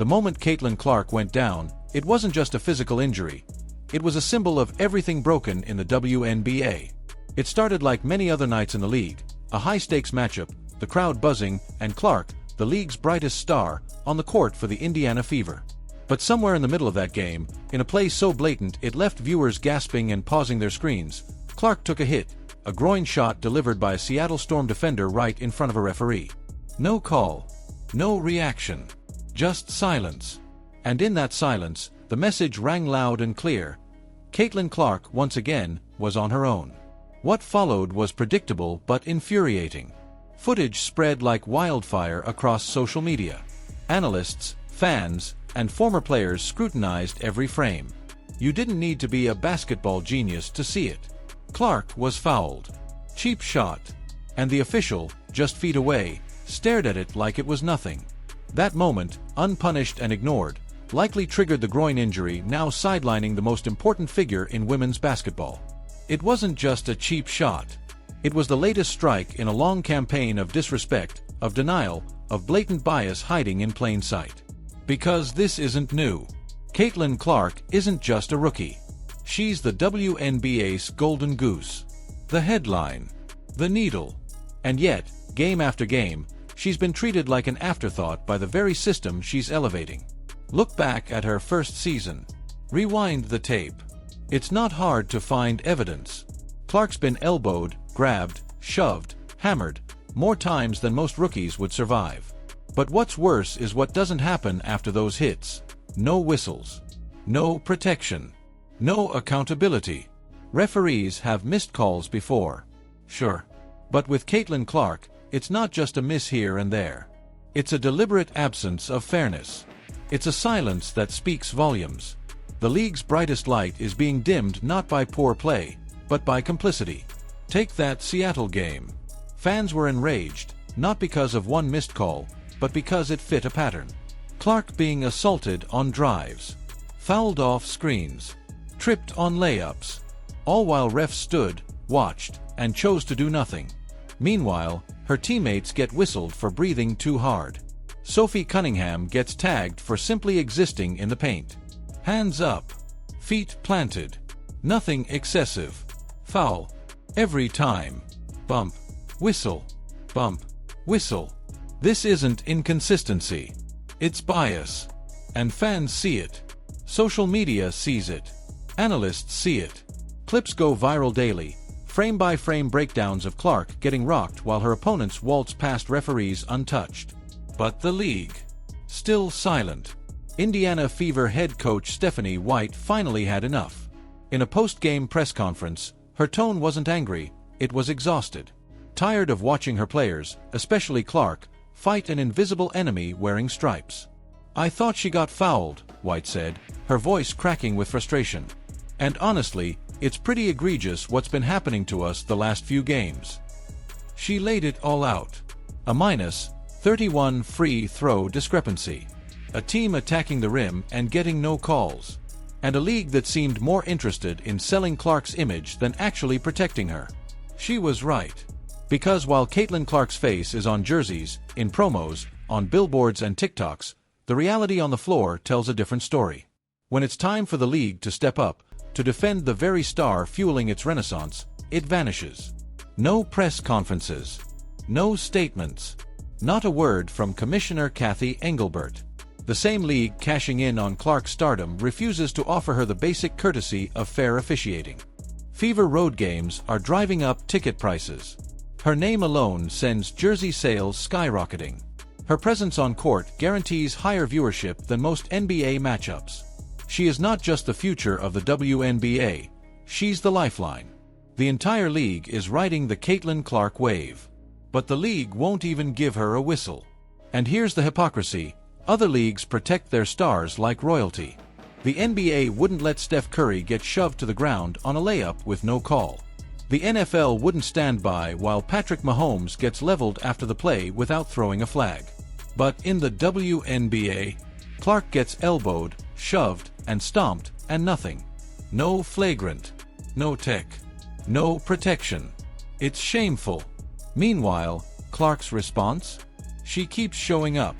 The moment Caitlin Clark went down, it wasn't just a physical injury. It was a symbol of everything broken in the WNBA. It started like many other nights in the league, a high-stakes matchup, the crowd buzzing, and Clark, the league's brightest star, on the court for the Indiana Fever. But somewhere in the middle of that game, in a play so blatant it left viewers gasping and pausing their screens, Clark took a hit, a groin shot delivered by a Seattle Storm defender right in front of a referee. No call. No reaction. Just silence. And in that silence, the message rang loud and clear. Caitlin Clark, once again, was on her own. What followed was predictable but infuriating. Footage spread like wildfire across social media. Analysts, fans, and former players scrutinized every frame. You didn't need to be a basketball genius to see it. Clark was fouled. Cheap shot. And the official, just feet away, stared at it like it was nothing. That moment, unpunished and ignored, likely triggered the groin injury now sidelining the most important figure in women's basketball. It wasn't just a cheap shot. It was the latest strike in a long campaign of disrespect, of denial, of blatant bias hiding in plain sight. Because this isn't new. Caitlin Clark isn't just a rookie. She's the WNBA's golden goose. The headline. The needle. And yet, game after game, she's been treated like an afterthought by the very system she's elevating. Look back at her first season. Rewind the tape. It's not hard to find evidence. Clark's been elbowed, grabbed, shoved, hammered, more times than most rookies would survive. But what's worse is what doesn't happen after those hits. No whistles. No protection. No accountability. Referees have missed calls before. Sure. But with Caitlin Clark, it's not just a miss here and there. It's a deliberate absence of fairness. It's a silence that speaks volumes. The league's brightest light is being dimmed not by poor play, but by complicity. Take that Seattle game. Fans were enraged, not because of one missed call, but because it fit a pattern. Clark being assaulted on drives, fouled off screens, tripped on layups, all while refs stood, watched, and chose to do nothing. Meanwhile, her teammates get whistled for breathing too hard. Sophie Cunningham gets tagged for simply existing in the paint. Hands up. Feet planted. Nothing excessive. Foul. Every time. Bump. Whistle. Bump. Whistle. This isn't inconsistency. It's bias. And fans see it. Social media sees it. Analysts see it. Clips go viral daily. Frame-by-frame breakdowns of Clark getting rocked while her opponents waltz past referees untouched. But the league. Still silent. Indiana Fever head coach Stephanie White finally had enough. In a post-game press conference, her tone wasn't angry, it was exhausted. Tired of watching her players, especially Clark, fight an invisible enemy wearing stripes. "I thought she got fouled," White said, her voice cracking with frustration. "And honestly, it's pretty egregious what's been happening to us the last few games." She laid it all out. A -31 free throw discrepancy. A team attacking the rim and getting no calls. And a league that seemed more interested in selling Clark's image than actually protecting her. She was right. Because while Caitlin Clark's face is on jerseys, in promos, on billboards and TikToks, the reality on the floor tells a different story. When it's time for the league to step up, to defend the very star fueling its renaissance, it vanishes. No press conferences. No statements. Not a word from Commissioner Kathy Engelbert. The same league cashing in on Clark's stardom refuses to offer her the basic courtesy of fair officiating. Fever road games are driving up ticket prices. Her name alone sends jersey sales skyrocketing. Her presence on court guarantees higher viewership than most NBA matchups. She is not just the future of the WNBA, she's the lifeline. The entire league is riding the Caitlin Clark wave. But the league won't even give her a whistle. And here's the hypocrisy. Other leagues protect their stars like royalty. The NBA wouldn't let Steph Curry get shoved to the ground on a layup with no call. The NFL wouldn't stand by while Patrick Mahomes gets leveled after the play without throwing a flag. But in the WNBA, Clark gets elbowed, shoved, and stomped, and nothing. No flagrant. No tech. No protection. It's shameful. Meanwhile, Clark's response? She keeps showing up.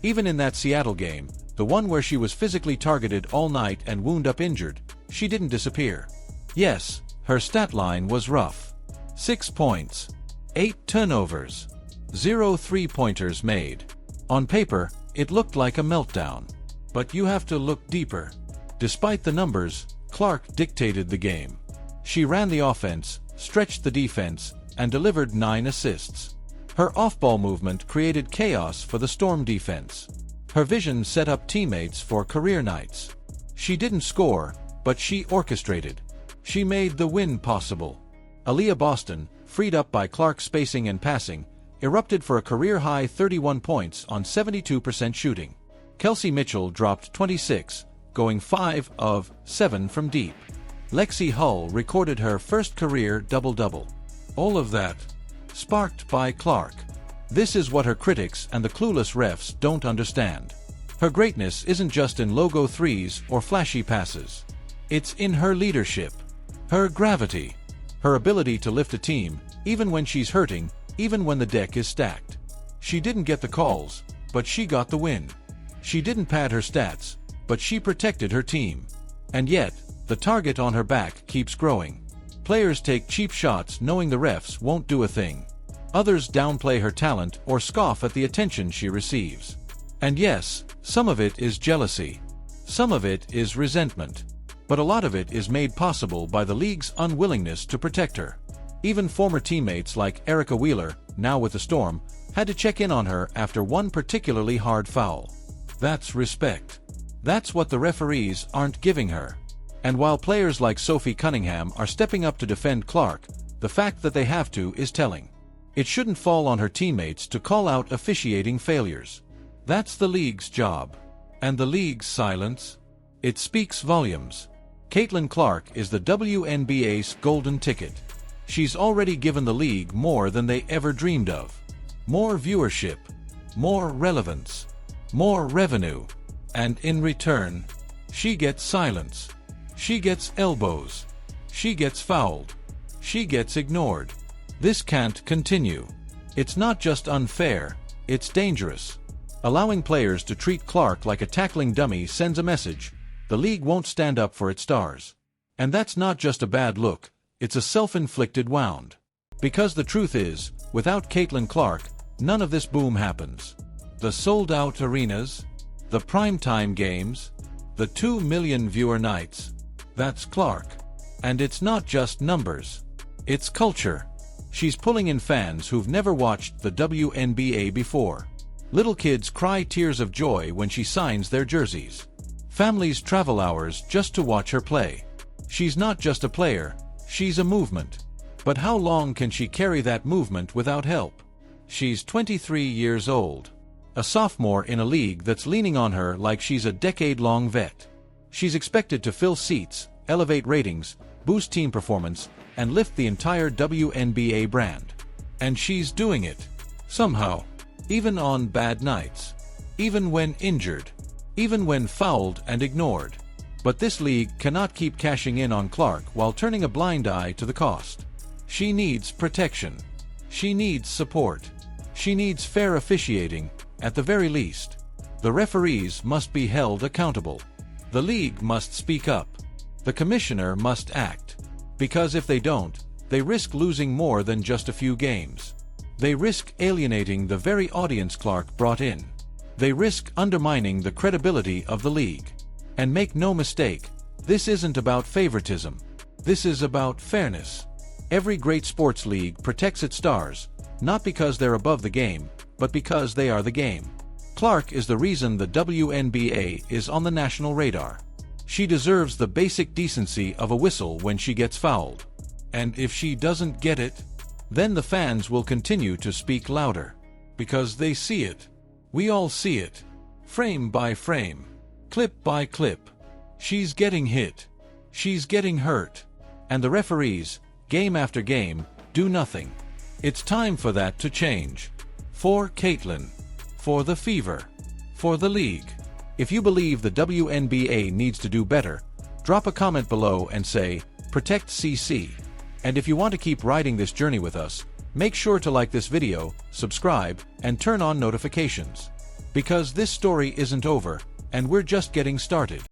Even in that Seattle game, The one where she was physically targeted all night and wound up injured, she didn't disappear. Yes, her stat line was rough. 6 points. 8 turnovers. 0 3-pointers made. On paper, it looked like a meltdown. But you have to look deeper. Despite the numbers, Clark dictated the game. She ran the offense, stretched the defense, and delivered 9 assists. Her off-ball movement created chaos for the Storm defense. Her vision set up teammates for career nights. She didn't score, but she orchestrated. She made the win possible. Aaliyah Boston, freed up by Clark's spacing and passing, erupted for a career-high 31 points on 72% shooting. Kelsey Mitchell dropped 26, going 5 of 7 from deep. Lexi Hull recorded her first career double-double. All of that sparked by Clark. This is what her critics and the clueless refs don't understand. Her greatness isn't just in logo threes or flashy passes. It's in her leadership, her gravity, her ability to lift a team, even when she's hurting, even when the deck is stacked. She didn't get the calls, but she got the win. She didn't pad her stats, but she protected her team. And yet, the target on her back keeps growing. Players take cheap shots knowing the refs won't do a thing. Others downplay her talent or scoff at the attention she receives. And yes, some of it is jealousy. Some of it is resentment. But a lot of it is made possible by the league's unwillingness to protect her. Even former teammates like Erica Wheeler, now with the Storm, had to check in on her after one particularly hard foul. That's respect. That's what the referees aren't giving her. And while players like Sophie Cunningham are stepping up to defend Clark, the fact that they have to is telling. It shouldn't fall on her teammates to call out officiating failures. That's the league's job. And the league's silence? It speaks volumes. Caitlin Clark is the WNBA's golden ticket. She's already given the league more than they ever dreamed of. More viewership, more relevance, more revenue. And in return, she gets silence. She gets elbows. She gets fouled. She gets ignored. This can't continue. It's not just unfair, it's dangerous. Allowing players to treat Clark like a tackling dummy sends a message: the league won't stand up for its stars. And that's not just a bad look, it's a self-inflicted wound. Because the truth is, without Caitlin Clark, none of this boom happens. The sold-out arenas, the primetime games, the 2 million viewer nights. That's Clark. And it's not just numbers. It's culture. She's pulling in fans who've never watched the WNBA before. Little kids cry tears of joy when she signs their jerseys. Families travel hours just to watch her play. She's not just a player, she's a movement. But how long can she carry that movement without help? She's 23 years old. A sophomore in a league that's leaning on her like she's a decade-long vet. She's expected to fill seats, elevate ratings, boost team performance, and lift the entire WNBA brand. And she's doing it. Somehow. Even on bad nights. Even when injured. Even when fouled and ignored. But this league cannot keep cashing in on Clark while turning a blind eye to the cost. She needs protection. She needs support. She needs fair officiating, at the very least. The referees must be held accountable. The league must speak up. The commissioner must act. Because if they don't, they risk losing more than just a few games. They risk alienating the very audience Clark brought in. They risk undermining the credibility of the league. And make no mistake, this isn't about favoritism. This is about fairness. Every great sports league protects its stars, not because they're above the game, but because they are the game. Clark is the reason the WNBA is on the national radar. She deserves the basic decency of a whistle when she gets fouled. And if she doesn't get it, then the fans will continue to speak louder. Because they see it. We all see it. Frame by frame. Clip by clip. She's getting hit. She's getting hurt. And the referees, game after game, do nothing. It's time for that to change. For Caitlin. For the Fever. For the league. If you believe the WNBA needs to do better, drop a comment below and say, "Protect CC." And if you want to keep riding this journey with us, make sure to like this video, subscribe, and turn on notifications. Because this story isn't over, And we're just getting started.